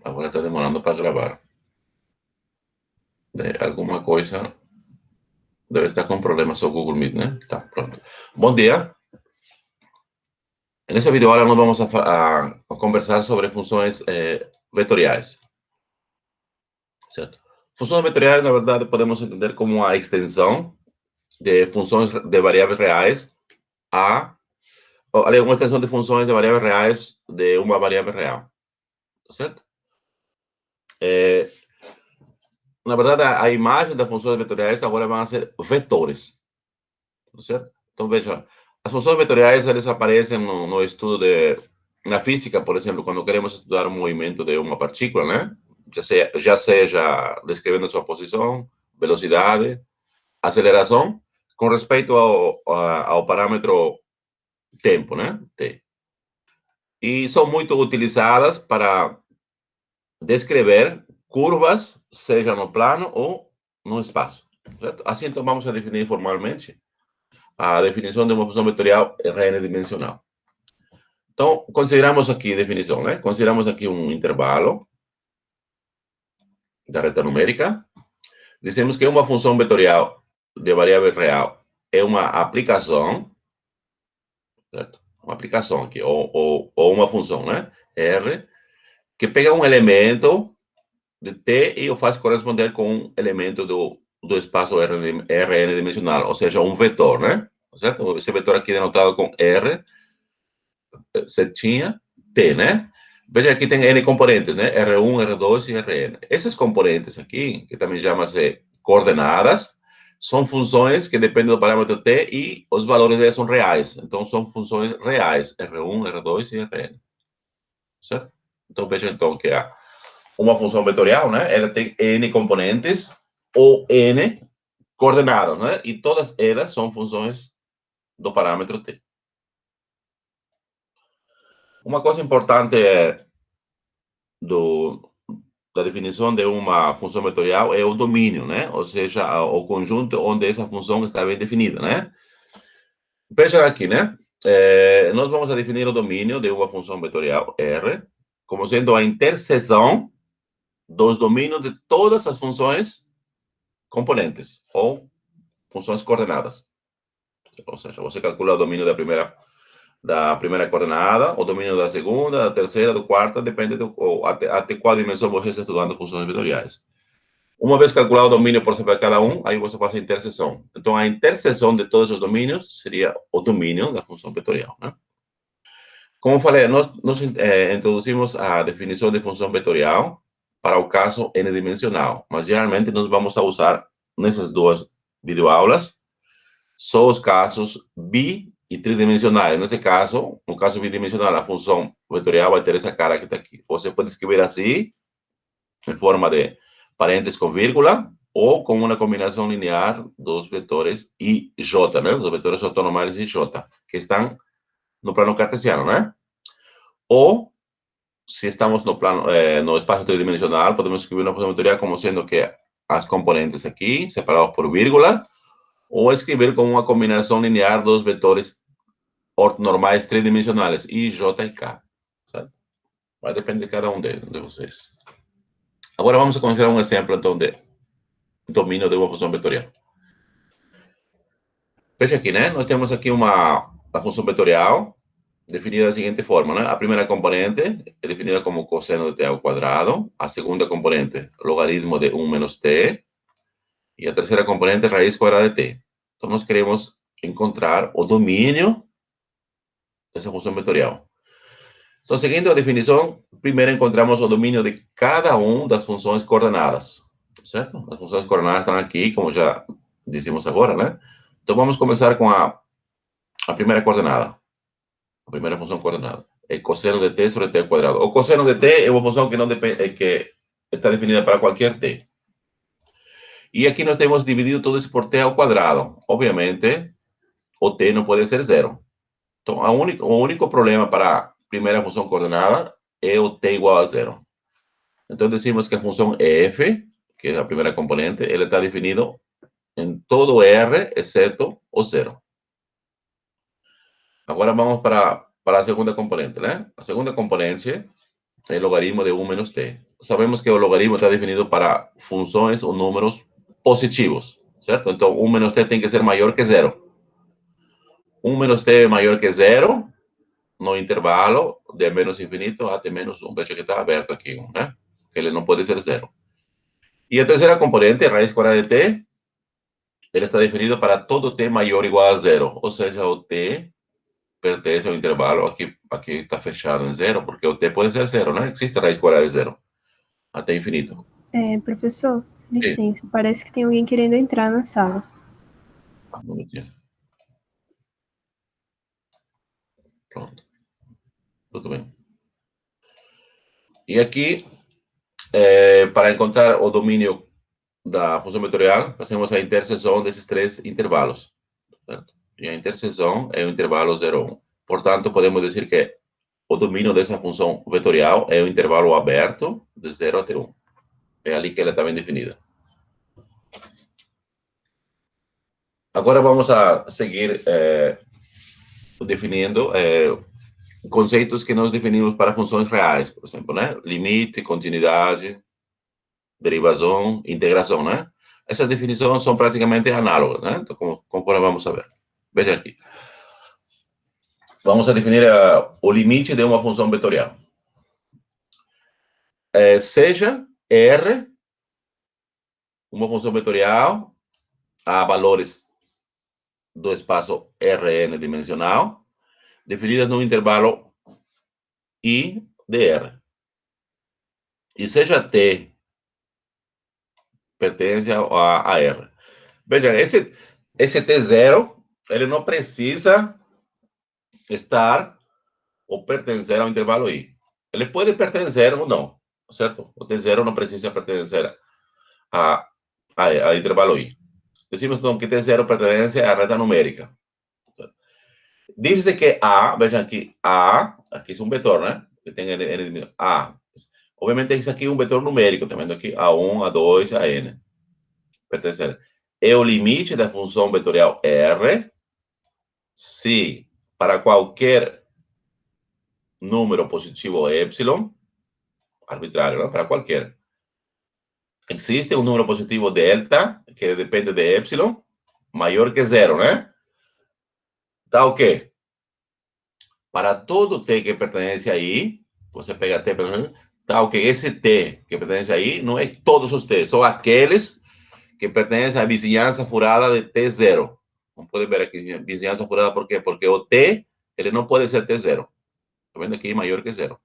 Agora está demorando para gravar. Alguma coisa deve estar com problemas o Google Meet, né? Tá, pronto. Bom dia. Nesse vídeo agora nós vamos a conversar sobre funções vetoriais. Certo? Funções vetoriais, na verdade, podemos entender como a extensão de funções de variáveis reais uma extensão de funções de variáveis reais de uma variável real. Certo? Na verdade, a imagem das funções vetoriais agora vão ser vetores. Certo? Então, veja, as funções vetoriais, elas aparecem no estudo na física, por exemplo, quando queremos estudar o movimento de uma partícula, né? Já seja descrevendo sua posição, velocidade, aceleração, com respeito ao parâmetro tempo, né? T. E são muito utilizadas para descrever curvas, seja no plano ou no espaço. Certo? Assim, então, vamos a definir formalmente a definição de uma função vetorial Rn dimensional. Então, consideramos aqui definição, né? Consideramos aqui um intervalo da reta numérica. Dizemos que uma função vetorial de variável real é uma aplicação, certo? Uma aplicação aqui, ou uma função, né? R, que pega um elemento de T e o faz corresponder com um elemento do espaço Rn dimensional, ou seja, um vetor, né? Certo? Esse vetor aqui denotado com R, setinha, T, né? Veja, aqui tem N componentes, né? R1, R2 e Rn. Esses componentes aqui, que também chamam-se coordenadas, são funções que dependem do parâmetro T e os valores delas são reais. Então, são funções reais, R1, R2 e Rn. Certo? Então, veja então que uma função vetorial, né? Ela tem N componentes ou N coordenadas, né? E todas elas são funções do parâmetro T. Uma coisa importante da definição de uma função vetorial é o domínio, né? Ou seja, o conjunto onde essa função está bem definida, né? Veja aqui, né? Nós vamos a definir o domínio de uma função vetorial R como sendo a interseção dos domínios de todas as funções componentes ou funções coordenadas. Ou seja, você calcula o domínio da primeira coordenada, o domínio da segunda, da terceira, da quarta, depende até qual dimensão você está estudando funções vetoriais. Uma vez calculado o domínio por separar cada um, aí você faz a interseção. Então, a interseção de todos os domínios seria o domínio da função vetorial, né? Como falei, nós introduzimos a definição de função vetorial para o caso n-dimensional, mas geralmente nós vamos a usar nessas duas videoaulas só os casos bi e tridimensionais. Nesse caso, no caso bidimensional, a função vetorial vai ter essa cara que está aqui. Você pode escrever assim, em forma de parênteses com vírgula, ou com uma combinação linear dos vetores I e J, né? Dos vetores ortonormais I e J, que estão no plano cartesiano, né? Ou, se estamos no espaço tridimensional, podemos escrever uma função vetorial como sendo que as componentes aqui, separados por vírgula, ou escrever com uma combinação linear dos vetores ortonormais tridimensionais, I, J e K. Certo? Vai depender de cada um de vocês. Agora vamos a considerar um exemplo, então, de domínio de uma função vetorial. Veja aqui, né? Nós temos aqui uma função vetorial definida da seguinte forma, né? A primeira componente é definida como cosseno de t ao quadrado, a segunda componente, logaritmo de 1 menos t, e a terceira componente, raiz quadrada de t. Então, nós queremos encontrar o domínio dessa função vetorial. Então, seguindo a definição, primeiro encontramos o domínio de cada uma das funções coordenadas, certo? As funções coordenadas estão aqui, como já dissemos agora, né? Então, vamos começar com a primeira coordenada, a primeira função coordenada. É cosseno de t sobre t ao quadrado. O cosseno de t é uma função que não depende, que está definida para qualquer t. E aqui nós temos dividido tudo isso por t ao quadrado. Obviamente, o t não pode ser zero. Então, o único problema para a primeira função coordenada é o t igual a zero. Então, decimos que a função f, que é a primeira componente, ele está definido em todo R, exceto o zero. Agora vamos para a segunda componente, né? A segunda componente el logaritmo de 1 menos t. Sabemos que el logaritmo está definido para funciones o números positivos, ¿cierto? Entonces, 1 menos t tiene que ser mayor que 0. 1 menos t mayor que 0 no intervalo de menos infinito a t menos 1. Veja que está aberto aqui, né? Que ele não pode ser 0. E a terceira componente, raiz quadrada de t, ele está definido para todo t maior ou igual a 0. Ou seja, o t pertence ao intervalo, aqui está fechado em 0, porque o t pode ser 0, né? Existe raiz quadrada de 0 até infinito. Professor, licença, parece que tem alguém querendo entrar na sala. Um minutinho. Pronto. Tudo bem. E aqui, para encontrar o domínio da função vetorial, fazemos a interseção desses três intervalos. Certo? E a interseção é o intervalo 0, 1. Portanto, podemos dizer que o domínio dessa função vetorial é o intervalo aberto de 0 até 1. É ali que ela está bem definida. Agora vamos a seguir definindo conceitos que nós definimos para funções reais, por exemplo, né? Limite, continuidade, derivação, integração, né? Essas definições são praticamente análogas, né? Então, conforme vamos a ver. Veja aqui. Vamos a definir o limite de uma função vetorial. Seja R uma função vetorial a valores do espaço Rn dimensional, definidas no intervalo I de R. E seja T pertence a R. Veja, esse T0, ele não precisa estar ou pertencer ao intervalo I. Ele pode pertencer ou não, certo? O T0 não precisa pertencer ao intervalo I. Decimos então que T0 pertence à reta numérica. Diz-se que A, vejam aqui, A, aqui é um vetor, né? Que tem N, A. Obviamente, isso aqui é um vetor numérico, tá vendo aqui? A1, A2, a N. Pertencer. É o limite da função vetorial R se para qualquer número positivo Y, arbitrário, né? Para qualquer. Existe um número positivo delta, que depende de Y, maior que 0, né? Tá o quê? Para todo T que pertence a I, você pega T, tá o quê? Esse T que pertence a I não é todos os T, são aqueles que pertencem à vizinhança furada de T0. Vamos poder ver aqui, vizinhança furada, por quê? Porque o T, ele não pode ser T0. Tá vendo aqui? Maior que 0.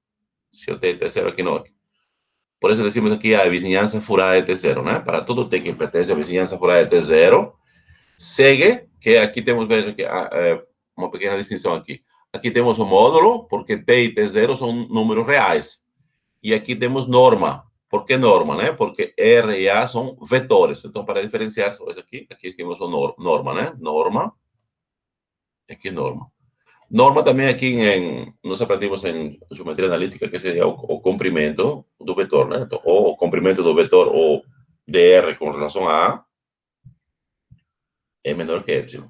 Se o T é T0, aqui não. Por isso decimos aqui a vizinhança furada de T0, né? Para todo T que pertence à vizinhança furada de T0, segue, que aqui temos, veja aqui, uma pequena distinção aqui. Aqui temos o módulo, porque T e T0 são números reais. E aqui temos norma. Por que norma, né? Porque R e A são vetores. Então, para diferenciar isso aqui temos o norma, né? Norma. Aqui norma. Norma também aqui nós aprendemos em geometria analítica, que seria o comprimento do vetor, né? Então, ou o comprimento do vetor, ou dr com relação a A, é menor que epsilon.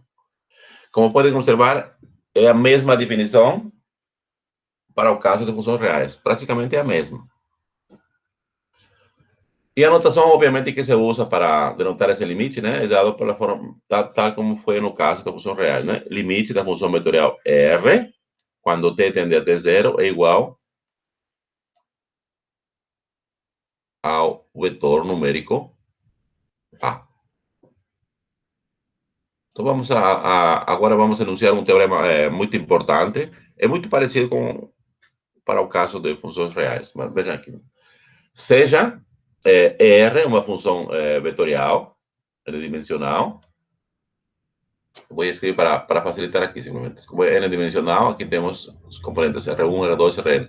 Como podem observar, é a mesma definição para o caso de funções reais. Praticamente é a mesma. E a notação, obviamente, que se usa para denotar esse limite, né? É dado pela forma, tal como foi no caso da função real, né? Limite da função vetorial R, quando t tende a t0, é igual ao vetor numérico A. Então, agora vamos enunciar um teorema muito importante. É muito parecido para o caso de funções reais. Mas vejam aqui. Seja R uma função vetorial, n-dimensional. Vou escrever para facilitar aqui, simplesmente. Como é n-dimensional, aqui temos os componentes R1, R2 e Rn.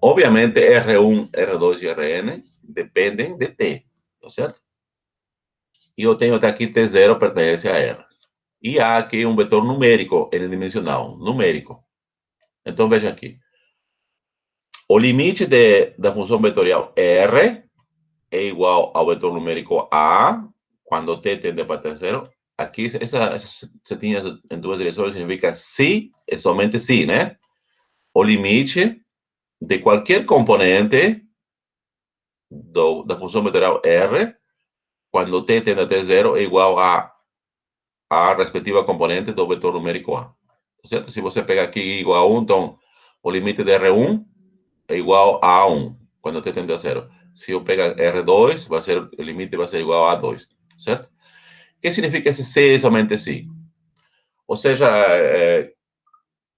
Obviamente, R1, R2 e Rn dependem de T, tá certo? E eu tenho até aqui T0 pertence a R. E há aqui um vetor numérico, n-dimensional, numérico. Então, veja aqui. O limite da função vetorial R é igual ao vetor numérico A, quando t tende a pertencer. Aqui, essas setinhas em duas direções significa se, é somente se, né? O limite de qualquer componente da função vetorial R, quando t tende a t0 é igual a respectiva componente do vetor numérico A. Certo? Se você pegar aqui igual a 1, então o limite de R1 é igual a 1, quando t tende a 0. Se eu pegar R2, o limite vai ser igual a 2, certo? O que significa esse C somente si? Ou seja,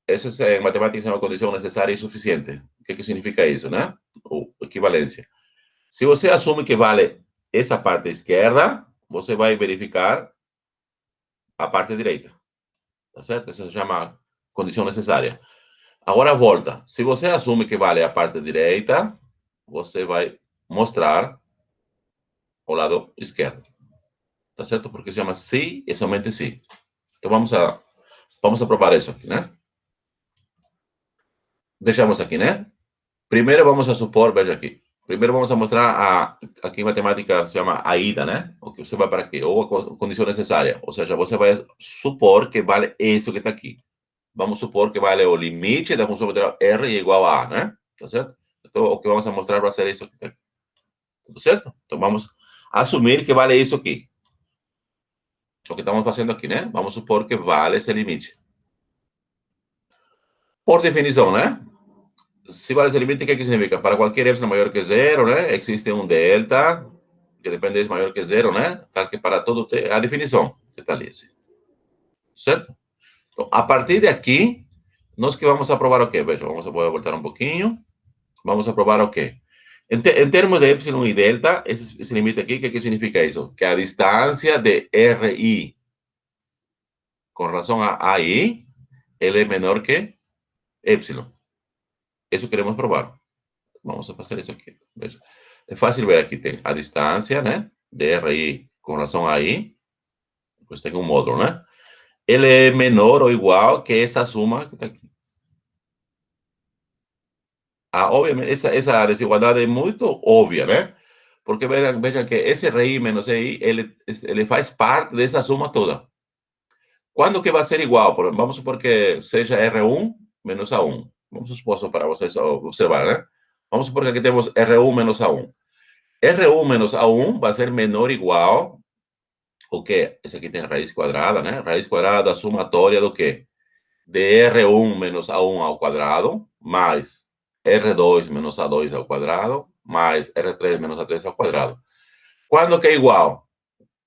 essa em matemática é uma condição necessária e suficiente. O que significa isso, né? O equivalência. Se você assume que vale essa parte esquerda, você vai verificar a parte direita. Tá certo? Isso se chama condição necessária. Agora volta. Se você assume que vale a parte direita, você vai mostrar o lado esquerdo. Tá certo? Porque se chama se e somente se. Então vamos a provar isso aqui, né? Deixamos aqui, né? Primeiro vamos a supor, veja aqui. Primeiro vamos a mostrar aqui em matemática se chama a ida, né? O que você vai para aqui, ou a condição necessária. Ou seja, você vai supor que vale isso que está aqui. Vamos supor que vale o limite da função vetorial R igual a A, né? Tá certo? Então, o que vamos a mostrar vai ser isso aqui. Tudo certo? Então, vamos assumir que vale isso aqui. O que estamos fazendo aqui, né? Vamos supor que vale esse limite. Por definição, né? Se vale esse limite, o que significa? Para qualquer epsilon maior que zero, né? Existe um delta, que depende de maior que zero, né? Tal que para todo t, a definição que está ali. Certo? Então, a partir de aqui, nós que vamos a provar o quê? Veja, vamos a voltar um pouquinho. Vamos a provar o quê? Em termos de epsilon e delta, esse limite aqui, o que significa isso? Que a distância de RI com relação a AI, ele é menor que epsilon. Isso queremos provar. Vamos a fazer isso aqui. Veja. É fácil ver aqui, tem a distância, né? De RI com relação a AI, depois tem um módulo, né? Ele é menor ou igual que essa suma que está aqui. Obviamente, essa desigualdade é muito óbvia, né? Porque veja que esse RI menos EI, ele faz parte dessa soma toda. Quando que vai ser igual? Vamos supor que seja R1 menos A1. Vamos supor só para vocês observar, né? Vamos supor que aqui temos R1 menos A1. R1 menos A1 vai ser menor ou igual o quê? Esse aqui tem raiz quadrada, né? Raiz quadrada sumatória do quê? De R1 menos A1 ao quadrado, mais R2 menos A2 ao quadrado, mais R3 menos A3 ao quadrado. Quando que é igual?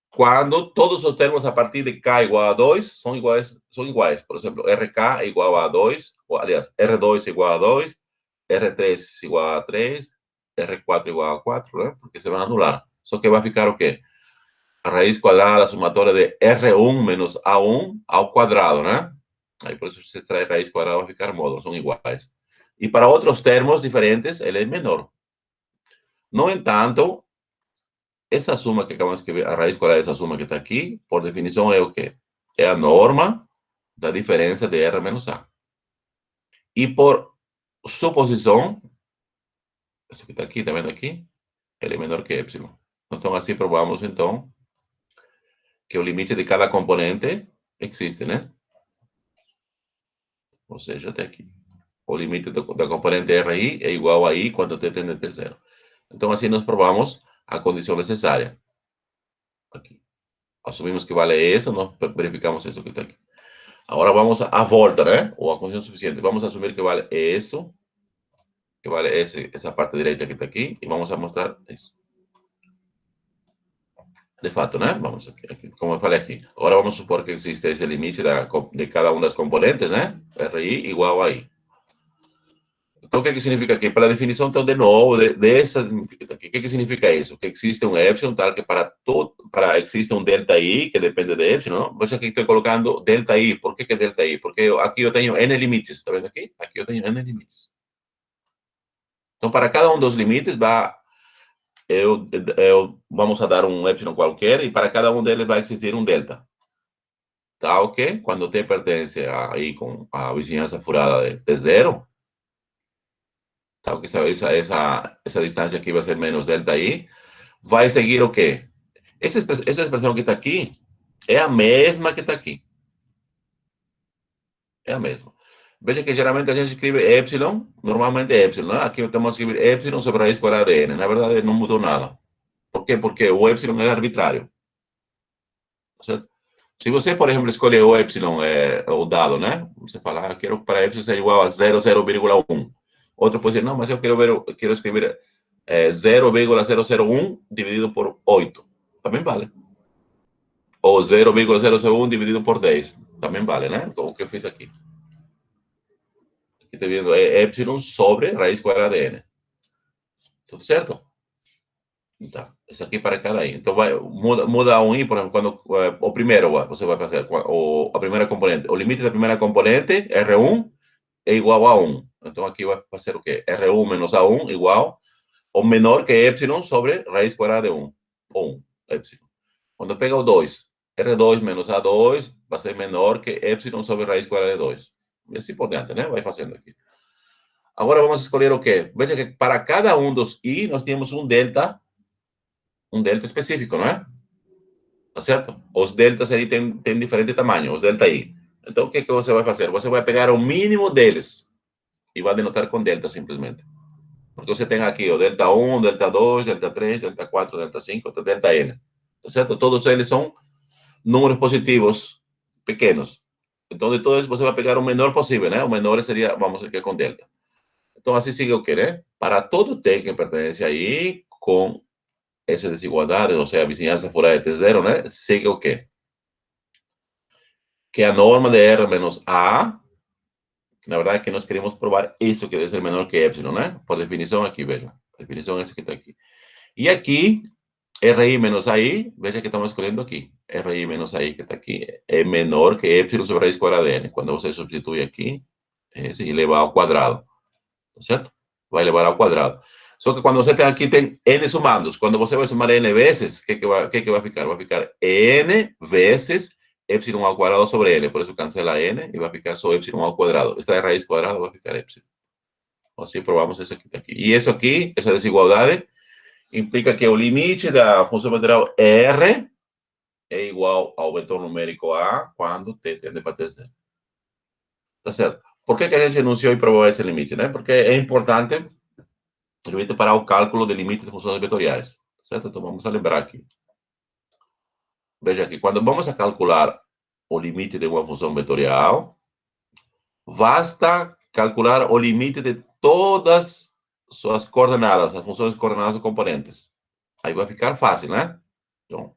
Quando todos os termos a partir de K igual a 2 são iguais. Por exemplo, RK igual a 2, ou, aliás, R2 igual a 2, R3 igual a 3, R4 igual a 4, né? Porque se vai anular. Só que vai ficar o quê? A raiz quadrada sumatória de R1 menos A1 ao quadrado, né? Aí por isso se extrai raiz quadrada vai ficar módulo, são iguais. E para outros termos diferentes, ele é menor. No entanto, essa suma que acabamos de escrever, a raiz quadrada dessa suma que está aqui, por definição, é o quê? É a norma da diferença de R menos A. E por suposição, esse que está aqui, está vendo aqui? Ele é menor que epsilon. Então, assim provamos, então, que o limite de cada componente existe, né? Ou seja, até aqui. O limite da componente RI é igual a I quando t tende a ter zero. Então, assim nós provamos a condição necessária. Aqui. Assumimos que vale isso, nós verificamos isso que está aqui. Agora vamos à volta, né? Ou a condição suficiente. Vamos assumir que vale isso, que vale essa parte direita que está aqui, e vamos a mostrar isso. De fato, né? Vamos aqui, como eu falei aqui. Agora vamos supor que existe esse limite de cada uma das componentes, né? RI igual a I. Então, o que significa aqui? Para a definição, então, de novo, dessa aqui, o que significa isso? Que existe um epsilon, tal que para existe um delta I, que depende de epsilon, não? Veja aqui estou colocando delta I. Por que delta I? Porque aqui eu tenho N limites, está vendo aqui? Aqui eu tenho N limites. Então, para cada um dos limites, vamos a dar um epsilon qualquer, e para cada um deles vai existir um delta. Tá, ok? Quando t pertence aí com a vizinhança furada de zero, tá, que essa distância aqui vai ser menos delta I, vai seguir o quê? Essa expressão que está aqui é a mesma que está aqui. É a mesma. Veja que geralmente a gente escreve epsilon, normalmente epsilon, né? Aqui estamos a escrever epsilon sobre raiz quadrada de n. Na verdade, não mudou nada. Por quê? Porque o epsilon é arbitrário. Certo? Se você, por exemplo, escolher o epsilon, o dado, né? Você fala, quero para epsilon ser igual a 0,1. Outro pode dizer, não, mas eu quero escrever 0,001 dividido por 8. Também vale. Ou 0,001 dividido por 10. Também vale, né? O que eu fiz aqui. Aqui está vendo, é epsilon sobre raiz quadrada de n. Tudo certo? Tá. Isso aqui para cada i. Então, muda um i, por exemplo, quando o primeiro você vai fazer, a primeira componente. O limite da primeira componente, R1, é igual a 1. Então, aqui vai fazer o quê? R1 menos A1 igual ou menor que epsilon sobre raiz quadrada de 1. 1, epsilon. Quando pega o 2, R2 menos A2 vai ser menor que epsilon sobre raiz quadrada de 2. E assim por diante, né? Vai fazendo aqui. Agora vamos escolher o quê? Veja que para cada um dos i, nós temos um delta específico, não é? Tá certo? Os deltas aí têm diferente tamanho, os delta i. Então, o que você vai fazer? Você vai pegar o mínimo deles e vai denotar com delta, simplesmente. Porque você tem aqui o delta 1, delta 2, delta 3, delta 4, delta 5, delta n. Tá certo? Todos eles são números positivos pequenos. Então, de todos, você vai pegar o menor possível, né? O menor seria, vamos aqui com delta. Então, assim sigue o quê, né? Para todo t que pertence aí, com essa desigualdade, ou seja, a vizinhança fora de t0, né? Sigue o quê? Que a norma de R menos A, que na verdade é que nós queremos provar isso, que deve ser menor que epsilon, né? Por definição aqui, veja. A definição é essa que está aqui. E aqui, RI menos AI, veja que estamos escolhendo aqui. RI menos AI, que está aqui, é menor que epsilon sobre a raiz quadrada de n. Quando você substitui aqui, e leva ao quadrado. Certo? Vai levar ao quadrado. Só que quando você tem aqui, tem n sumados. Quando você vai somar n vezes, o que vai ficar? Vai ficar n vezes epsilon ao quadrado sobre n. Por isso cancela n e vai ficar só epsilon ao quadrado. Esta é raiz quadrada, vai ficar epsilon. Assim provamos isso aqui. E isso aqui, essa desigualdade, implica que o limite da função vetorial R é igual ao vetor numérico A quando t tende para t0. Tá certo? Por que a gente enunciou e provou esse limite, né? Porque é importante limite para o cálculo de limite de funções vetoriais, certo? Então, vamos a lembrar aqui. Veja que quando vamos a calcular o limite de uma função vetorial, basta calcular o limite de todas suas coordenadas, as funções coordenadas ou componentes. Aí vai ficar fácil, né? Então,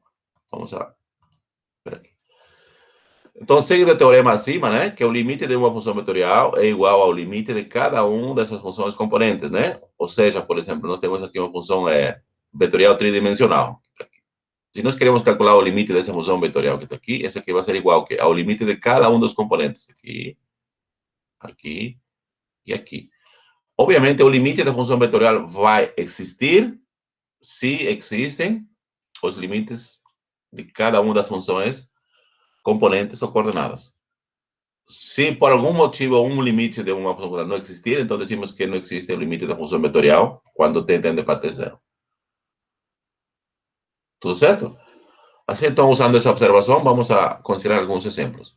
vamos a ver aqui. Então, segue o teorema acima, né? Que o limite de uma função vetorial é igual ao limite de cada uma dessas funções componentes, né? Ou seja, por exemplo, nós temos aqui uma função vetorial tridimensional. Se nós queremos calcular o limite dessa função vetorial que está aqui, essa aqui vai ser igual ao limite de cada um dos componentes. Aqui, aqui e aqui. Obviamente, o limite da função vetorial vai existir se existem os limites de cada uma das funções componentes ou coordenadas. Se por algum motivo um limite de uma função não existir, então decimos que não existe o limite da função vetorial quando t tende para t0. Tudo certo? Assim, então, usando essa observação, vamos a considerar alguns exemplos.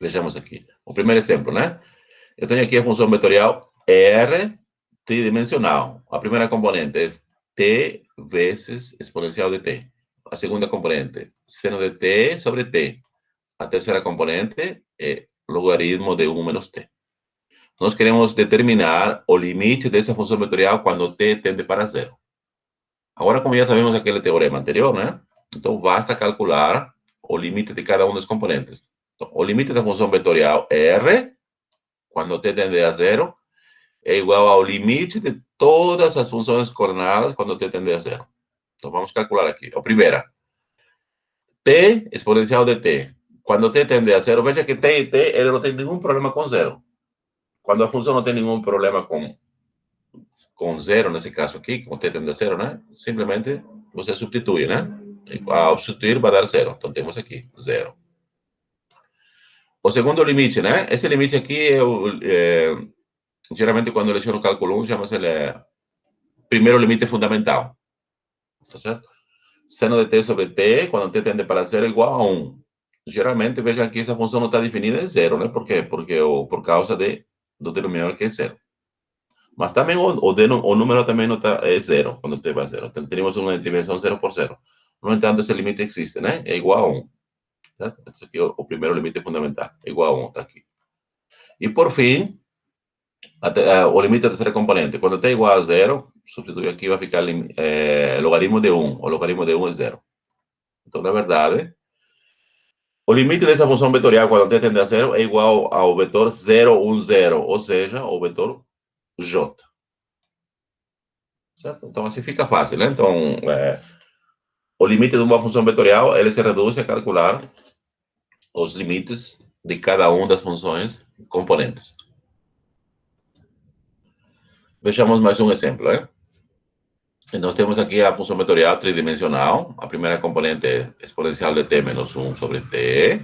Vejamos aqui. O primeiro exemplo, né? Eu tenho aqui a função vetorial R tridimensional. A primeira componente é t vezes exponencial de t. A segunda componente, seno de t sobre t. A terceira componente é logaritmo de 1 menos t. Nós queremos determinar o limite dessa função vetorial quando t tende para zero. Agora, como já sabemos aquele teorema anterior, né? Então, basta calcular o limite de cada um dos componentes. Então, o limite da função vetorial R, quando t tende a zero, é igual ao limite de todas as funções coordenadas quando t tende a zero. Então, vamos calcular aqui. A primeira, t exponencial de t. Quando t tende a zero, veja que t e t, ele não tem nenhum problema com zero. Quando a função não tem nenhum problema com zero, nesse caso aqui, com t tende a zero, né? Simplesmente você substitui, né? E ao substituir vai dar zero. Então, temos aqui zero. O segundo limite, né? Esse limite aqui geralmente quando eu leciono cálculo 1, chama-se primeiro limite fundamental. Tá certo? Seno de t sobre t, quando t tende para zero, é igual a 1. geralmente, veja aqui, essa função não está definida em zero, né? Por quê? Porque por causa do denominador que é zero. Mas também o número também não é zero, quando t vai a zero. Então, temos uma dimensão 0 por 0. No entanto, esse limite existe, né? É igual a 1. Certo? Esse aqui é o primeiro limite fundamental. É igual a 1, está aqui. E, por fim, o limite da terceira componente. Quando t é igual a 0, substituir aqui vai ficar logaritmo de 1. O logaritmo de 1 é 0. Então, na verdade, o limite dessa função vetorial, quando t tende a 0, é igual ao vetor 0, 1, 0. Ou seja, o vetor j. Certo? Então, assim fica fácil, né? Então, o limite de uma função vetorial, ele se reduz a calcular os limites de cada uma das funções componentes. Vejamos mais um exemplo, né? Nós temos aqui a função vetorial tridimensional. A primeira componente é exponencial de t menos 1 sobre t.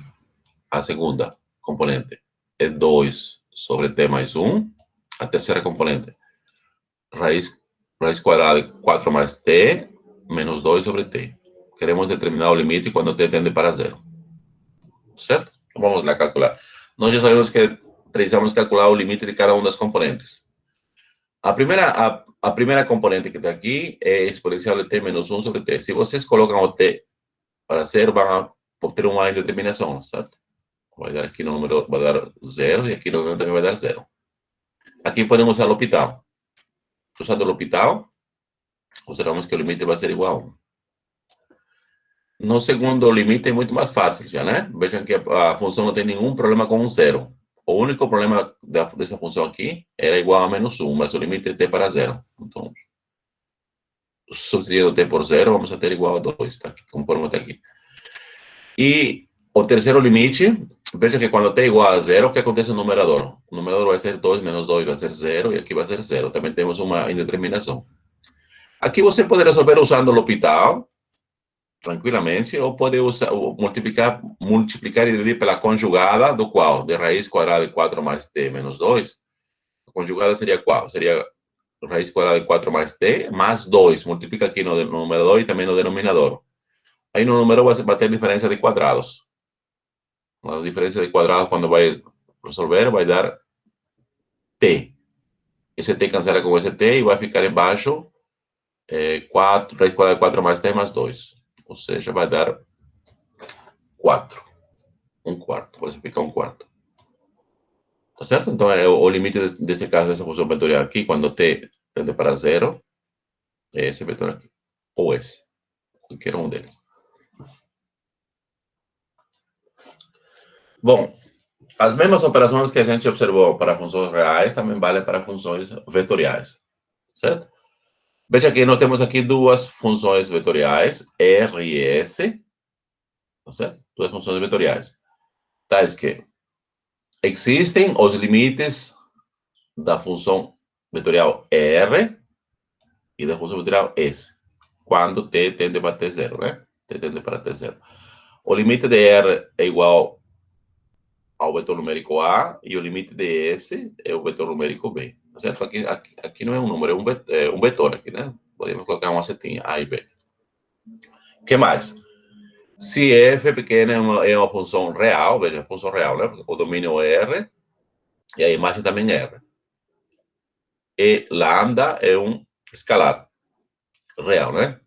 A segunda componente é 2 sobre t mais 1. A terceira componente, raiz quadrada de 4 mais t menos 2 sobre t. Queremos determinar o limite quando t tende para 0. Certo? Vamos lá calcular. Nós já sabemos que precisamos calcular o limite de cada uma das componentes. A primeira componente que está aqui é exponencial de t menos 1 sobre t. Se vocês colocam o t para 0, vão obter uma indeterminação, certo? Vai dar aqui no número, vai dar 0, e aqui no número também vai dar 0. Aqui podemos usar o L'Hopital. Usando o L'Hopital, observamos que o limite vai ser igual a 1. No segundo limite é muito mais fácil já, né? Vejam que a função não tem nenhum problema com um 0. O único problema dessa função aqui era igual a menos 1, mas o limite é t para 0. Então, substituindo t por 0, vamos a ter igual a 2, tá? Conforme está aqui. E o terceiro limite, veja que quando t é igual a 0, o que acontece no numerador? O numerador vai ser 2 menos 2 vai ser 0, e aqui vai ser 0. Também temos uma indeterminação. Aqui você pode resolver usando o L'Hopital, tranquilamente, ou pode usar, multiplicar e dividir pela conjugada do qual? De raiz quadrada de 4 mais t menos 2. A conjugada seria qual? Seria raiz quadrada de 4 mais t mais 2. Multiplica aqui no numerador e também no denominador. Aí no número vai ter diferença de quadrados. A diferença de quadrados, quando vai resolver, vai dar t. Esse t cancela com esse t e vai ficar embaixo 4, raiz quadrada de 4 mais t mais 2. Ou seja, vai dar 4. 1/4. Por isso fica 1/4. Tá certo? Então, o limite desse caso, dessa função vetorial aqui, quando t tende para 0, é esse vetor aqui. Ou esse. Qualquer um deles. Bom, as mesmas operações que a gente observou para funções reais também valem para funções vetoriais. Certo? Veja que nós temos aqui duas funções vetoriais, R e S. Tá certo? Duas funções vetoriais. Tais que existem os limites da função vetorial R e da função vetorial S, quando t tende para t 0, né? T tende para t 0. O limite de R é igual ao vetor numérico A e o limite de S é o vetor numérico B. Certo? Aqui não é um número, é um vetor aqui, né? Podemos colocar uma setinha, A e B. O que mais? Se f pequena é uma função real, veja, função real, né? O domínio é R e a imagem também é R. E lambda é um escalar real, né?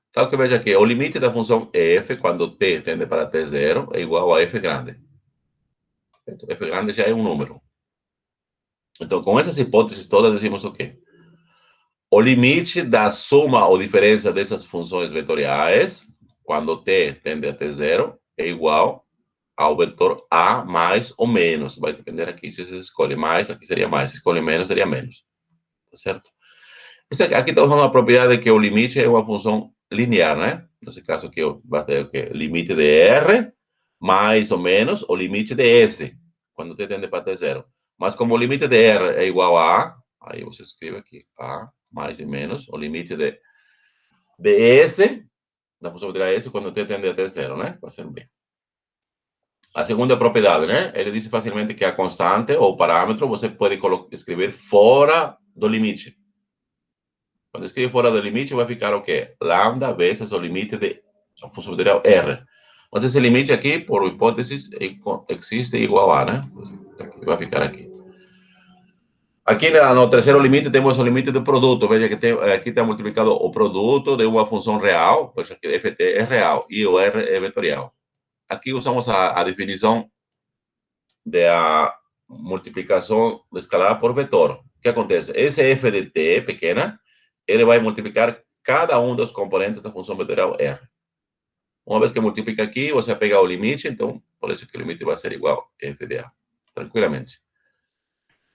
Então, que veja aqui, o limite da função f, quando t tende para t 0, é igual a f grande. F grande já é um número. Então, com essas hipóteses todas, dizemos o quê? O limite da soma ou diferença dessas funções vetoriais, quando t tende a t 0, é igual ao vetor a mais ou menos. Vai depender aqui se você escolhe mais, aqui seria mais. Se escolhe menos, seria menos. Tá certo? Aqui estamos falando da propriedade de que o limite é uma função linear, né? Nesse caso aqui, vai ter o quê? Limite de R mais ou menos o limite de S, quando t tende para t 0. Mas como o limite de R é igual a A, aí você escreve aqui, A mais e menos o limite de S, da função vetorial S, quando t tende a t 0, né? Vai ser B. A segunda propriedade, né? Ele diz facilmente que a constante ou parâmetro você pode escrever fora do limite. Quando escreve fora do limite, vai ficar o quê? Lambda vezes o limite de a função vetorial R. Mas esse limite aqui, por hipótese, existe igual a, né? Vai ficar aqui. Aqui no terceiro limite temos o limite do produto. Veja que aqui está multiplicado o produto de uma função real, veja que ft é real e o r é vetorial. Aqui usamos a definição da multiplicação escalar por vetor. O que acontece? Esse f de t pequena, ele vai multiplicar cada um dos componentes da função vetorial r. Uma vez que multiplica aqui, você pega o limite, então, por isso que o limite vai ser igual a f de a, tranquilamente.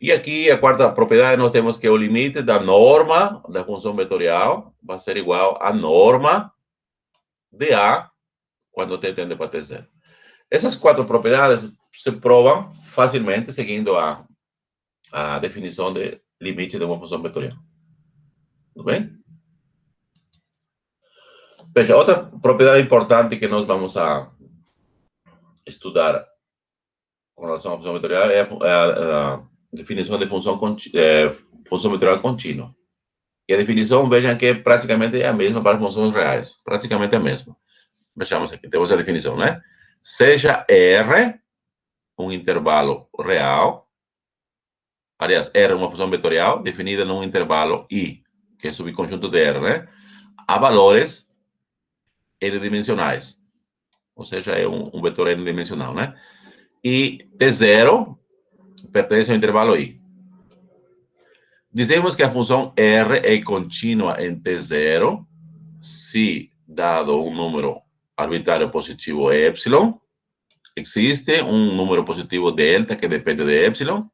E aqui, a quarta propriedade, nós temos que o limite da norma da função vetorial vai ser igual à norma de a quando t tende para t0. Essas quatro propriedades se provam facilmente seguindo a definição de limite de uma função vetorial. Tudo bem? Veja, outra propriedade importante que nós vamos a estudar com relação à função vetorial é a definição de função vetorial contínua. E a definição, vejam que praticamente é a mesma para funções reais. Praticamente a mesma. Vejamos aqui, temos a definição, né? Seja R um intervalo real, aliás, R é uma função vetorial definida num intervalo I, que é subconjunto de R, né? A valores n-dimensionais. Ou seja, é um vetor n-dimensional, né? E T0 pertence ao intervalo I. Dizemos que a função R é contínua em T0 se, dado um número arbitrário positivo epsilon, existe um número positivo delta que depende de epsilon,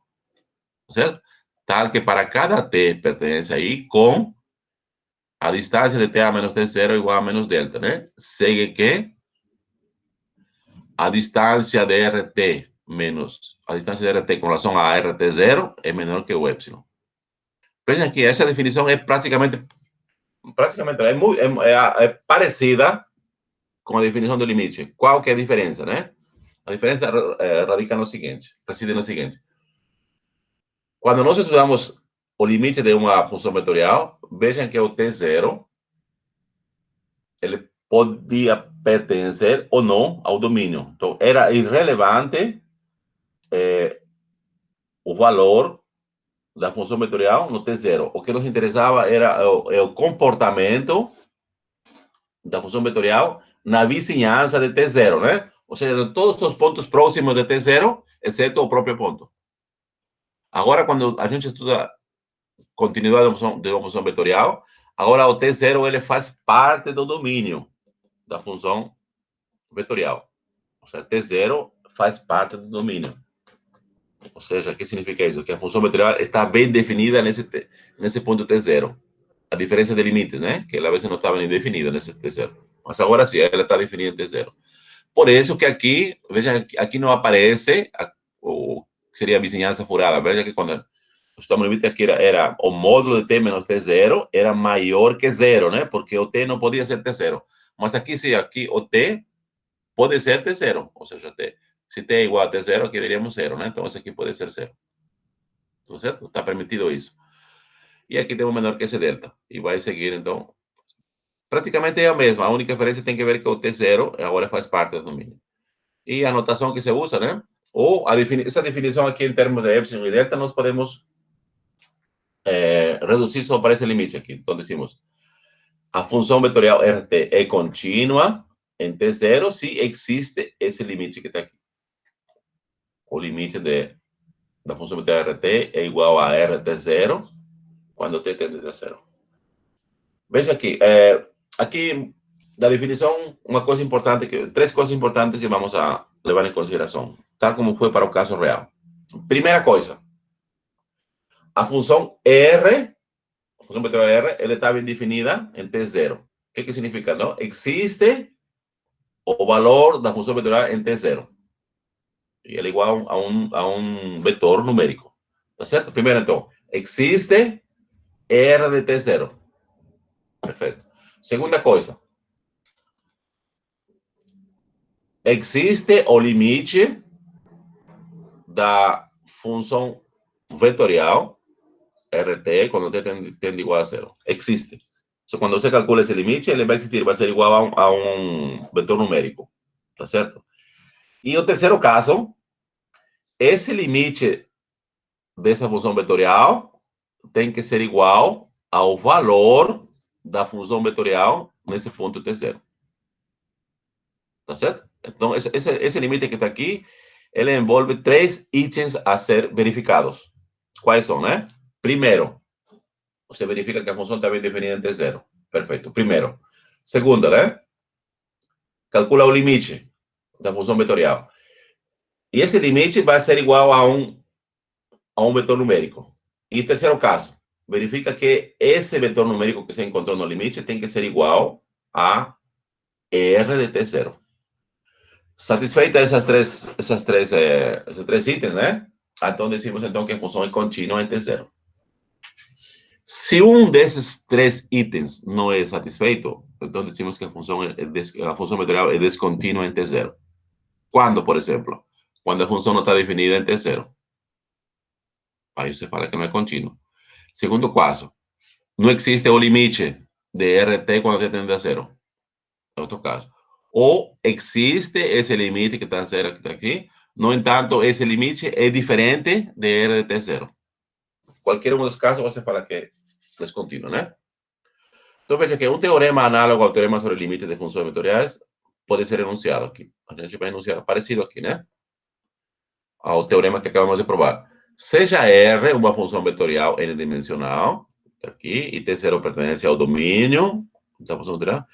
certo? Tal que para cada t pertence a I com a distância de t a menos t0 igual a menos delta, né? Segue que a distância de RT menos a distância de RT com relação a RT0 é menor que o epsilon. Veja que essa definição é praticamente é parecida com a definição do limite. Qual que é a diferença, né? A diferença radica no seguinte, reside no seguinte. Quando nós estudamos o limite de uma função vetorial, vejam que o T0 ele podia pertencer ou não ao domínio. Então, era irrelevante o valor da função vetorial no T0. O que nos interessava era o comportamento da função vetorial na vizinhança de T0, né? Ou seja, de todos os pontos próximos de T0, exceto o próprio ponto. Agora, quando a gente estuda continuidade de uma função vetorial, agora o T0 ele faz parte do domínio da função vetorial. Ou seja, T0 faz parte do domínio. Ou seja, o que significa isso? Que a função vetorial está bem definida nesse ponto T0. A diferença de limites, né? Que ela às vezes não estava nem definida nesse T0. Mas agora sim, ela está definida em T0. Por isso que aqui, veja, aqui não aparece o que seria a vizinhança furada. Veja que quando estamos no limite aqui era o módulo de t menos t0 era maior que zero, né? Porque o t não podia ser t0. Mas aqui sim, aqui o t pode ser t0. Ou seja, se t é igual a t0, aqui diríamos zero, né? Então, esse aqui pode ser zero. Tá certo? Está permitido isso. E aqui temos menor que esse delta. E vai seguir, então, praticamente é a mesma. A única diferença tem que ver que o T0 agora faz parte do domínio. E a notação que se usa, né? Ou essa definição aqui em termos de epsilon e delta, nós podemos reduzir só para esse limite aqui. Então, decimos, a função vetorial RT é contínua em T0 se existe esse limite que está aqui. O limite da função vetorial RT é igual a RT0 quando t tende a zero. Veja aqui, aqui da definição, três coisas importantes que vamos a levar em consideração, tal como foi para o caso real. Primeira coisa, a função R, a função vetorial R, ela está bem definida em T0. O que significa? Não? Existe o valor da função vetorial em T0. E ele é igual a um vetor numérico. Tá certo? Primeiro, então, existe R de T0. Perfeito. Segunda coisa, existe o limite da função vetorial RT quando t tende igual a zero. Existe. Então, quando você calcula esse limite, ele vai existir, vai ser igual a um vetor numérico. tá certo? E o terceiro caso, esse limite dessa função vetorial tem que ser igual ao valor da função vetorial nesse ponto T0. Tá certo? Então, esse limite que está aqui, ele envolve 3 itens a ser verificados. Quais são, né? Primeiro, você verifica que a função está bem definida em T0. Perfeito. Primeiro. Segundo, né? Calcula o limite da função vetorial. E esse limite vai ser igual a um vetor numérico. E terceiro caso, verifica que esse vetor numérico que você encontrou no limite tem que ser igual a R de T0. Satisfeitas esses três itens, né? Então, decimos então que a função é contínua em T0. Se um desses 3 itens não é satisfeito, então decimos que a função vetorial é descontínua em T0. Quando, por exemplo? Quando a função não está definida em T0. Aí você fala que não é contínuo. Segundo caso, não existe o limite de RT quando t tende a zero. É outro caso. Ou existe esse limite que está zero, que está aqui. No entanto, esse limite é diferente de R de T0. Qualquer um dos casos, você fala que é descontínuo, né? Então, veja que um teorema análogo ao teorema sobre limites de funções vetoriais pode ser enunciado aqui. A gente vai enunciar parecido aqui, né? Ao teorema que acabamos de provar. Seja R uma função vetorial n-dimensional, aqui, e T0 pertence ao domínio da função vetorial.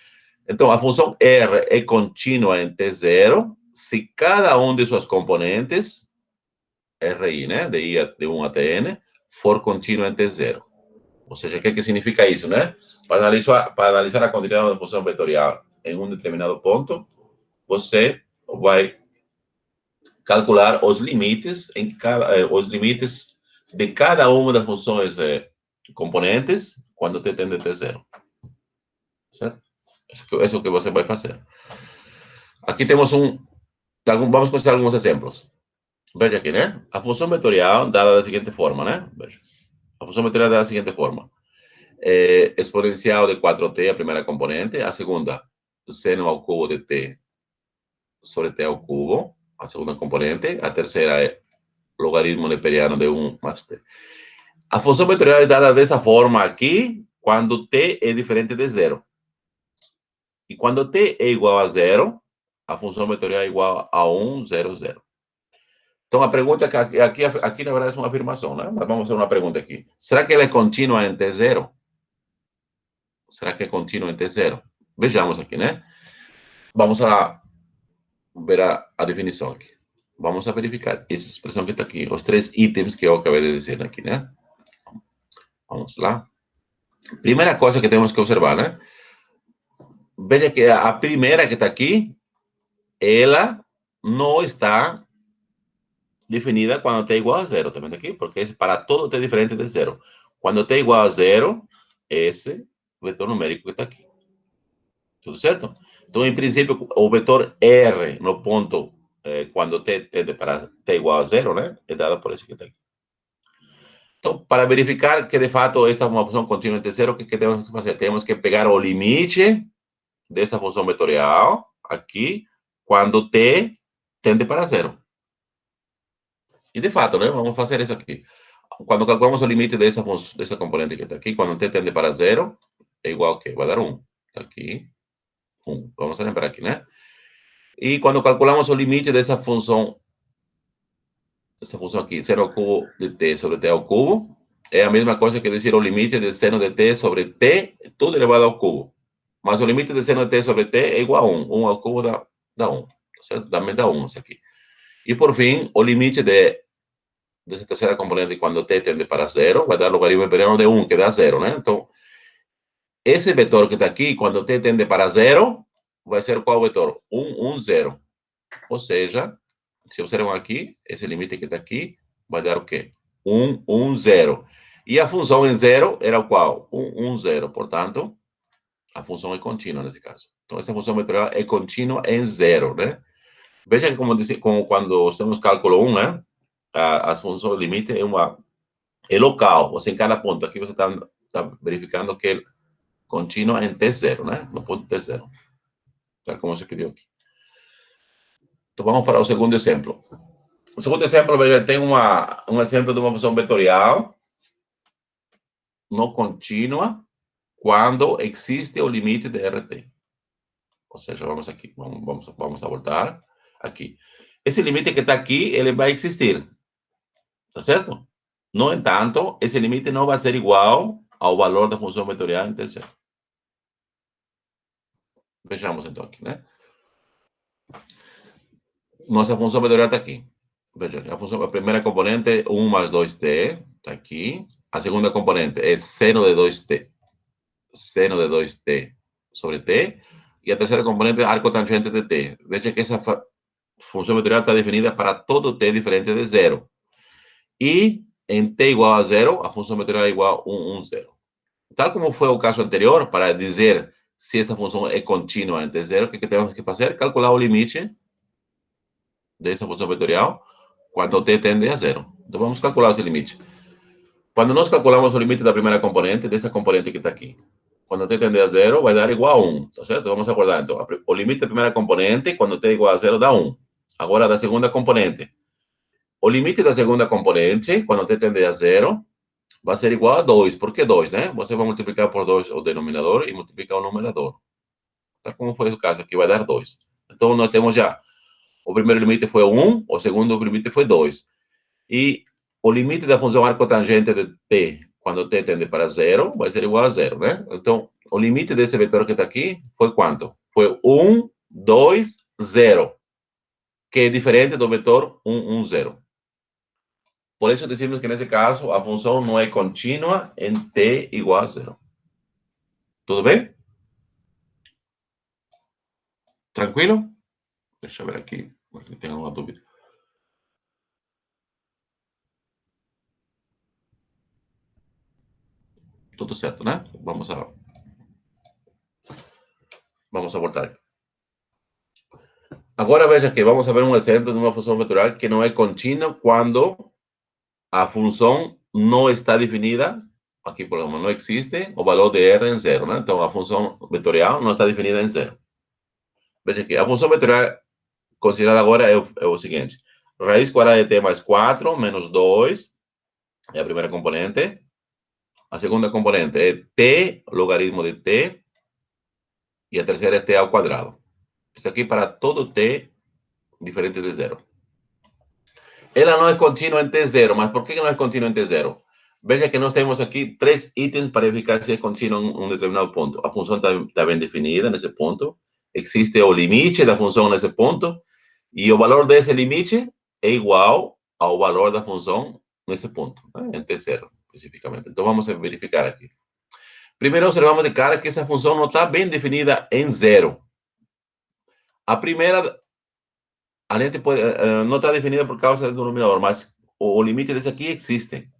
Então, a função R é contínua em T0 se cada um de suas componentes, Ri, né, de 1 até n, for contínuo em T0. Ou seja, o que significa isso, né? Para analisar a continuidade da função vetorial em um determinado ponto, você vai calcular os limites de cada uma das funções componentes quando t tende a T0. Certo? Isso é o que você vai fazer. Aqui temos vamos considerar alguns exemplos. Veja aqui, né? A função vetorial dada da seguinte forma, né? Veja. A função vetorial dada da seguinte forma. Exponencial de 4t, a primeira componente. A segunda, seno ao cubo de t sobre t ao cubo, a segunda componente. A terceira é logaritmo neperiano de 1 mais t. A função vetorial é dada dessa forma aqui, quando t é diferente de zero. E quando t é igual a zero, a função vetorial é igual a 1, 0, 0. Então, a pergunta aqui na verdade, é uma afirmação, né? Mas vamos fazer uma pergunta aqui. Será que ela é contínua em T0? Será que é contínua em T0? Vejamos aqui, né? Vamos a ver a definição aqui. Vamos a verificar essa expressão que está aqui. Os 3 itens que eu acabei de dizer aqui, né? Vamos lá. Primeira coisa que temos que observar, né? Veja que a primeira que está aqui, ela não está definida quando t é igual a zero, tá vendo aqui? Porque para todo t é diferente de zero. Quando t é igual a zero, esse vetor numérico que está aqui. Tudo certo? Então, em princípio, o vetor R no ponto, quando t tende para t igual a zero, né? É dado por esse que está aqui. Então, para verificar que, de fato, essa é uma função contínua em T0, o que temos que fazer? Temos que pegar o limite dessa função vetorial aqui, quando t tende para zero. E, de fato, né? Vamos fazer isso aqui. Quando calculamos o limite dessa componente que está aqui, quando t tende para zero, é igual a quê? Vai dar 1. Está aqui, 1. Vamos lembrar aqui, né? E quando calculamos o limite dessa função aqui, seno ao cubo de t sobre t ao cubo, é a mesma coisa que dizer o limite de seno de t sobre t, tudo elevado ao cubo. Mas o limite de seno de t sobre t é igual a 1. 1 ao cubo dá 1. Certo? Também dá 1 isso aqui. E, por fim, o limite dessa terceira componente, quando t tende para zero, vai dar logaritmo neperiano de 1, que dá 0, né? Então, esse vetor que está aqui, quando t tende para zero, vai ser qual vetor? 1, 1, 0. Ou seja, se observam aqui, esse limite que está aqui, vai dar o quê? 1, 1, 0. E a função em zero era o qual? 1, 1, 0. Portanto, a função é contínua nesse caso. Então, essa função vetorial é contínua em zero, né? Veja que, como quando temos cálculo 1, né? A função de limite é local, ou seja, em cada ponto. Aqui você está verificando que é contínua em T0, né? No ponto T0. Tal como se pediu aqui. Então, vamos para o segundo exemplo. O segundo exemplo, veja, tem um exemplo de uma função vetorial não contínua quando existe o limite de RT. Ou seja, vamos aqui, vamos a voltar aqui. Esse limite que está aqui, ele vai existir. Tá certo? No entanto, esse limite não vai ser igual ao valor da função vetorial em T0. Vejamos então aqui, né? Nossa função vetorial está aqui. Veja, a primeira componente é 1 mais 2t, está aqui. A segunda componente é seno de 2t, seno de 2t sobre t. E a terceira componente é arco tangente de t. Veja que essa função vetorial está definida para todo t diferente de 0. E em t igual a 0, a função vetorial é igual a 1, 1, 0. Tal como foi o caso anterior, para dizer se essa função é contínua entre 0, o que temos que fazer? Calcular o limite dessa função vetorial quando t tende a 0. Então, vamos calcular esse limite. Quando nós calculamos o limite da primeira componente, dessa componente que está aqui, quando t tende a 0, vai dar igual a 1, tá certo? Vamos acordar, então. O limite da primeira componente, quando t é igual a 0, dá 1. Agora, da segunda componente. O limite da segunda componente, quando t tende a 0, vai ser igual a 2. Por que 2, né? Você vai multiplicar por 2 o denominador e multiplicar o numerador. Tá como foi o caso aqui, vai dar 2. Então, nós temos já, o primeiro limite foi 1, o segundo limite foi 2. E o limite da função arcotangente de t, quando t tende para 0, vai ser igual a 0, né? Então, o limite desse vetor que está aqui foi quanto? Foi 1, 2, 0, que é diferente do vetor 1, 1, 0. Por isso, decimos que, nesse caso, a função não é contínua em t igual a 0. Tudo bem? Tranquilo? Deixa eu ver aqui, se tem alguma dúvida. Tudo certo, né? Vamos a voltar. Agora, veja que vamos a ver um exemplo de uma função vetorial que não é contínua quando a função não está definida. Aqui, por exemplo, não existe o valor de R em 0, né? Então, a função vetorial não está definida em 0. Veja que a função vetorial considerada agora é o seguinte. Raiz quadrada de t mais 4 menos 2 é a primeira componente. A segunda componente é t logaritmo de t. E a terceira é t ao quadrado. Isso aqui para todo t diferente de 0. Ela não é contínua em t0, mas por que não é contínua em t0? Veja que nós temos aqui 3 itens para verificar se é contínua em um determinado ponto. A função está bem definida nesse ponto. Existe o limite da função nesse ponto. E o valor desse limite é igual ao valor da função nesse ponto, né? Em t0, especificamente. Então, vamos verificar aqui. Primeiro, observamos de cara que essa função não está bem definida em 0. A primeira, a gente pode, não está definida por causa do denominador, mas o limite desse aqui existe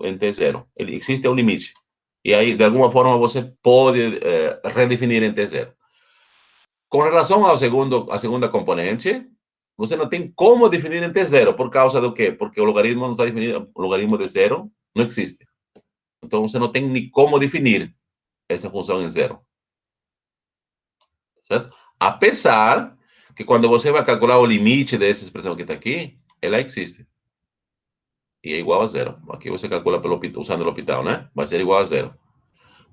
em t0. Ele existe o limite. E aí, de alguma forma, você pode redefinir em t0. Com relação à segunda componente, você não tem como definir em t0. Por causa do quê? Porque o logaritmo não está definido, o logaritmo de 0 não existe. Então, você não tem nem como definir essa função em 0. Certo? Apesar que quando você vai calcular o limite dessa expressão que está aqui, ela existe. E é igual a 0. Aqui você calcula usando o L'Hopital, né? Vai ser igual a 0.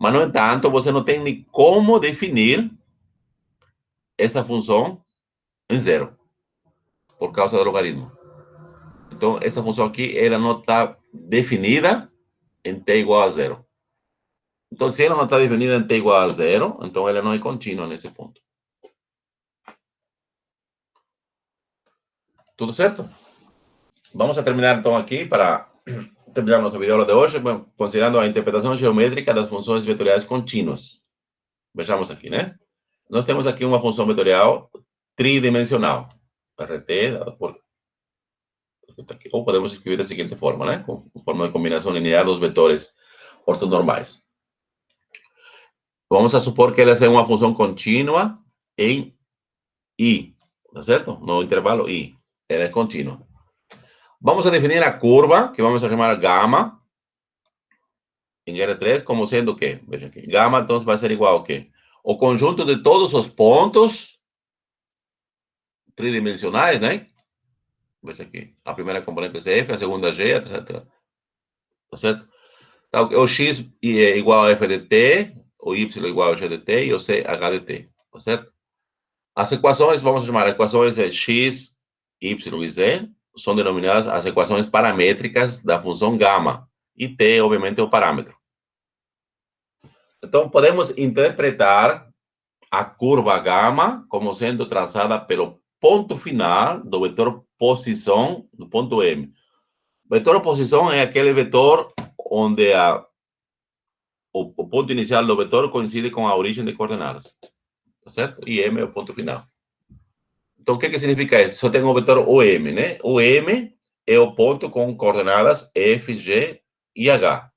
Mas, no entanto, você não tem nem como definir essa função em 0. Por causa do logaritmo. Então, essa função aqui, ela não está definida em t igual a 0. Então, se ela não está definida em t igual a 0, então ela não é contínua nesse ponto. Tudo certo? Vamos a terminar, então, aqui para terminar nossa videoaula de hoje, considerando a interpretação geométrica das funções vetoriais contínuas. Vejamos aqui, né? Nós temos aqui uma função vetorial tridimensional. RT, ou podemos escrever da seguinte forma, né? Com forma de combinação linear dos vetores ortonormais. Vamos a supor que ela é uma função contínua em I, tá certo? No intervalo I. Ela é contínua. Vamos a definir a curva, que vamos a chamar gama, em R3, como sendo o quê? Veja aqui. Gama, então, vai ser igual ao quê? O conjunto de todos os pontos tridimensionais, né? Veja aqui. A primeira componente é F, a segunda é G, etc. Tá certo? Então, o X é igual a F de T, o Y igual a G de T e o C, H de T. Tá certo? As equações, vamos chamar equações de X, Y e Z, são denominadas as equações paramétricas da função gama. E T, obviamente, é o parâmetro. Então, podemos interpretar a curva gama como sendo traçada pelo ponto final do vetor posição do ponto M. O vetor oposição é aquele vetor onde o ponto inicial do vetor coincide com a origem de coordenadas. Tá certo? E M é o ponto final. Então, o que significa isso? Só tem o vetor OM, né? O M é o ponto com coordenadas F, G e H.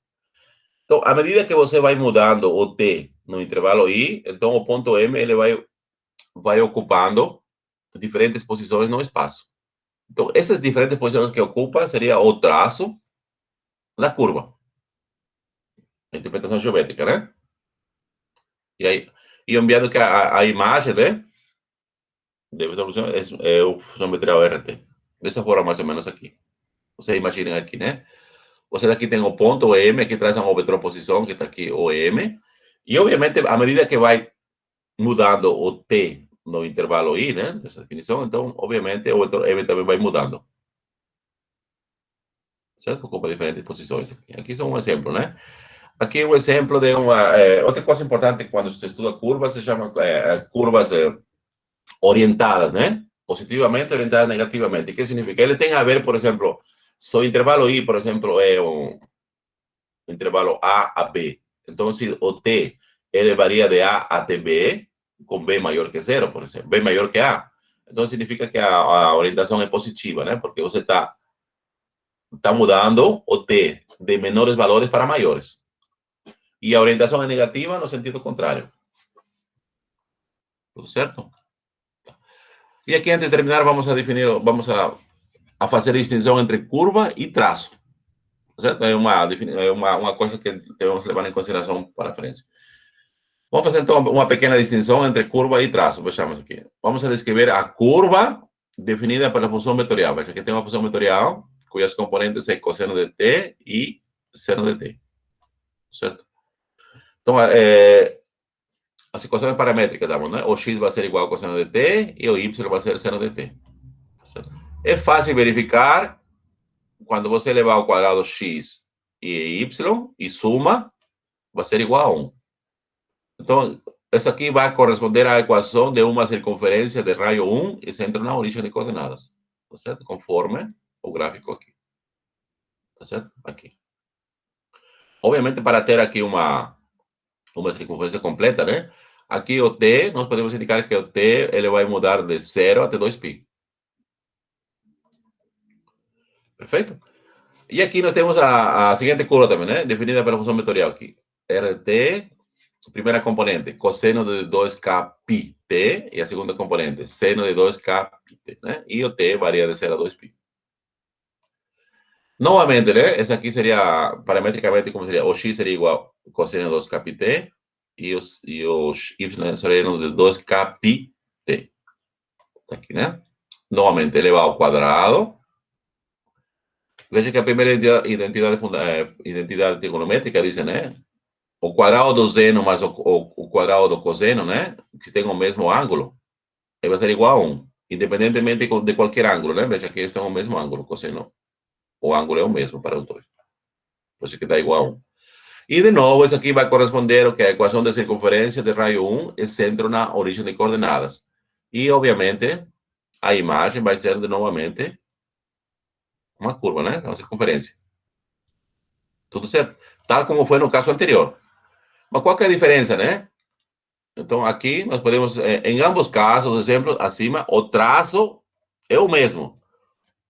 Então, à medida que você vai mudando o T no intervalo I, então o ponto M ele vai ocupando diferentes posições no espaço. Então, essas diferentes posições que ocupa seria o traço da curva. A interpretação geométrica, né? E aí, e enviado que a imagem, né? De vetor é o função vetorial RT. Dessa forma, mais ou menos aqui. Vocês imaginem aqui, né? Você daqui tem o ponto M, aqui traz uma vetor posição, que está aqui o M. E, obviamente, à medida que vai mudando o T no intervalo I, né? Dessa definição, então, obviamente, o vetor M também vai mudando. Certo? Ocupa diferentes posições aqui. Aqui são um exemplo, né? Aqui um exemplo de uma... outra coisa importante quando se estuda curvas se chama curvas orientadas, né? Positivamente orientadas negativamente. O que significa? Ele tem a ver, por exemplo, se o intervalo I, por exemplo, é um intervalo A a B. Então, se o T ele varia de A até B, com B maior que zero, por exemplo, B maior que A. Então, significa que a orientação é positiva, né? Porque você está mudando o T de menores valores para maiores. E a orientação é negativa no sentido contrário. Tudo certo? E aqui, antes de terminar, vamos a definir, vamos a fazer a distinção entre curva e traço. Certo? É uma coisa que devemos levar em consideração para frente. Vamos fazer, então, uma pequena distinção entre curva e traço. Vejamos aqui. Vamos a descrever a curva definida pela função vetorial. Veja que tem uma função vetorial cujas componentes é cosseno de t e seno de t. Certo? Então, as equações paramétricas, damos, né? O x vai ser igual a cosseno de t e o y vai ser seno de t. Certo? É fácil verificar quando você levar ao quadrado x e y e suma, vai ser igual a 1. Então, essa aqui vai corresponder à equação de uma circunferência de raio 1 e centro na origem de coordenadas. Tá certo? Conforme o gráfico aqui. Tá certo? Aqui. Obviamente, para ter aqui uma circunferência completa, né? Aqui o t, nós podemos indicar que o t ele vai mudar de 0 até 2π. Perfeito? E aqui nós temos a seguinte curva também, né? Definida pela função vetorial aqui. RT, primeira componente, cosseno de 2k πt, e a segunda componente, seno de 2k πt, né? E o t varia de 0 a 2π. Novamente, né? Essa aqui seria, parametricamente, como seria? O x seria igual a cosseno de 2k πt, e o y seria de 2k πt. Isso aqui, né? Novamente, elevado ao quadrado. Veja que a primeira identidade trigonométrica diz, né? O quadrado do seno mais o quadrado do cosseno, né? Que tem o mesmo ângulo, ele vai ser igual a 1, independentemente de qualquer ângulo, né? Veja que eles têm o mesmo ângulo, cosseno. O ângulo é o mesmo para os dois. Por isso que dá igual a 1. E, de novo, isso aqui vai corresponder ao que a equação de circunferência de raio 1 é centro na origem de coordenadas. E, obviamente, a imagem vai ser, novamente, uma curva, né? Uma circunferência. Tudo certo? Tal como foi no caso anterior. Mas qual que é a diferença, né? Então, aqui nós podemos, em ambos casos, exemplo, acima, o traço é o mesmo.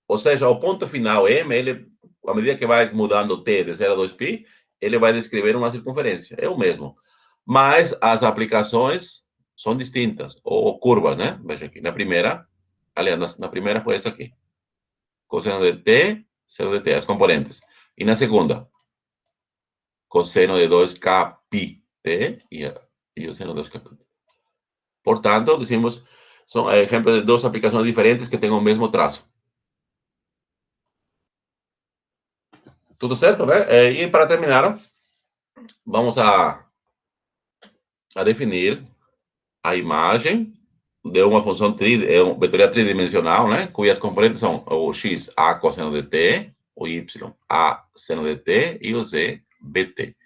Ou seja, o ponto final M, ele, à medida que vai mudando o T de 0 a 2π, ele vai descrever uma circunferência. É o mesmo. Mas as aplicações são distintas, ou curvas, né? Veja aqui, na primeira, aliás, na primeira foi essa aqui. Cosseno de T, seno de T, as componentes. E na segunda, cosseno de 2k πt e o seno de 2k πt. Portanto, decimos, São exemplos de duas aplicações diferentes que têm o mesmo traço. Tudo certo, né? E para terminar, vamos a definir a imagem de uma função vetorial tridimensional, né? Cujas componentes são o x, a cosseno de t, o y, a seno de t e o z, bt.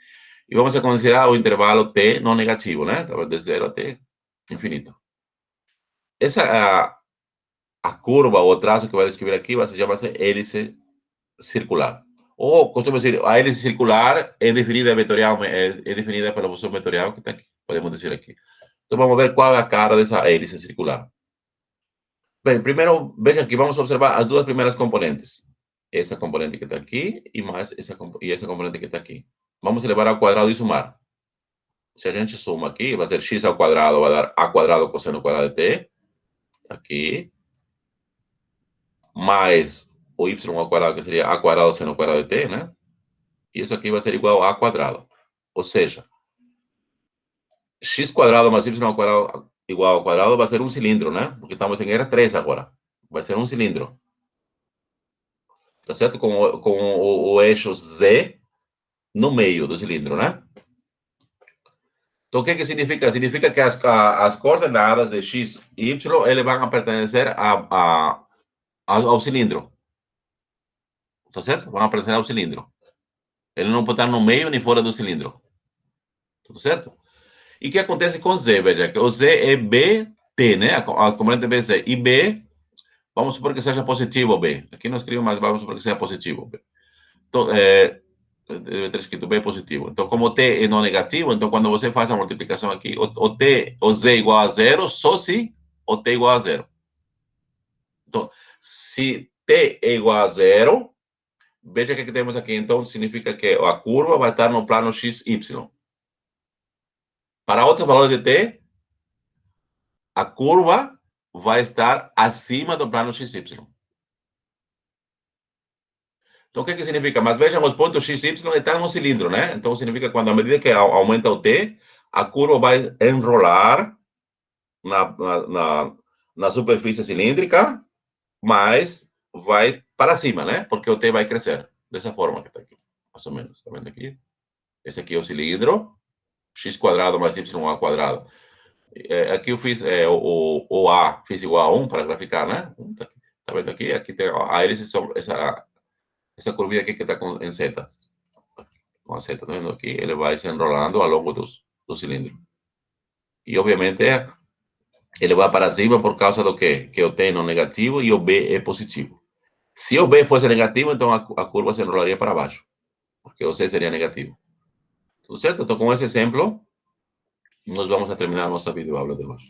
E vamos a considerar o intervalo t não negativo, né? De 0 até infinito. Essa a curva ou o traço que vai descrever aqui vai se chamar hélice circular. Ou, costumo dizer, a hélice circular é definida vetorial, é definida pela função vetorial que está aqui, podemos dizer aqui. Então, vamos ver qual é a cara dessa hélice circular. Bem, primeiro, veja aqui, vamos observar as duas primeiras componentes. Essa componente que está aqui e mais essa componente que está aqui. Vamos elevar ao quadrado e somar. Se a gente soma aqui, vai ser x ao quadrado, vai dar a quadrado cosseno quadrado de t. Aqui. Mais o y ao quadrado, que seria a quadrado seno quadrado de t, né? E isso aqui vai ser igual a quadrado. Ou seja, x quadrado mais y ao quadrado igual ao quadrado vai ser um cilindro, né? Porque estamos em R3 agora. Vai ser um cilindro. Tá certo? Com o eixo Z no meio do cilindro, né? Então, o que significa? Significa que as coordenadas de x e y eles vão pertencer ao cilindro. Tá certo? Vão pertencer ao cilindro. Ele não pode estar no meio nem fora do cilindro. Tudo certo? E o que acontece com Z? Veja, que o Z é BT, né? A componente BC. E B, vamos supor que seja positivo B. Aqui não escrevo, mas vamos supor que seja positivo B. Então, deve ter escrito B positivo. Então, como o T é não negativo, então quando você faz a multiplicação aqui, o Z igual a zero, só se o T igual a zero. Então, se T é igual a zero, veja o que temos aqui. Então, significa que a curva vai estar no plano XY. Para outro valor de T, a curva vai estar acima do plano XY. Então, o que significa? Mas vejam, os pontos XY estão no cilindro, né? Então, significa que quando, à medida que aumenta o T, a curva vai enrolar na superfície cilíndrica, mas vai para cima, né? Porque o T vai crescer. Dessa forma que está aqui, mais ou menos. Está vendo aqui? Esse aqui é o cilindro, x quadrado mais y ao quadrado. Aqui eu fiz o A, fiz igual a 1 para graficar, né? Tá vendo aqui? Aqui tem a hélice, essa curvinha aqui que está em seta. Com a seta, tá vendo aqui? Ele vai se enrolando ao longo do cilindro. E, obviamente, ele vai para cima por causa do quê? Que o T é não negativo e o B é positivo. Se o B fosse negativo, então a curva se enrolaria para baixo, porque o C seria negativo. Tudo certo? Então, com esse exemplo, nós vamos a terminar a nossa videoaula de hoje.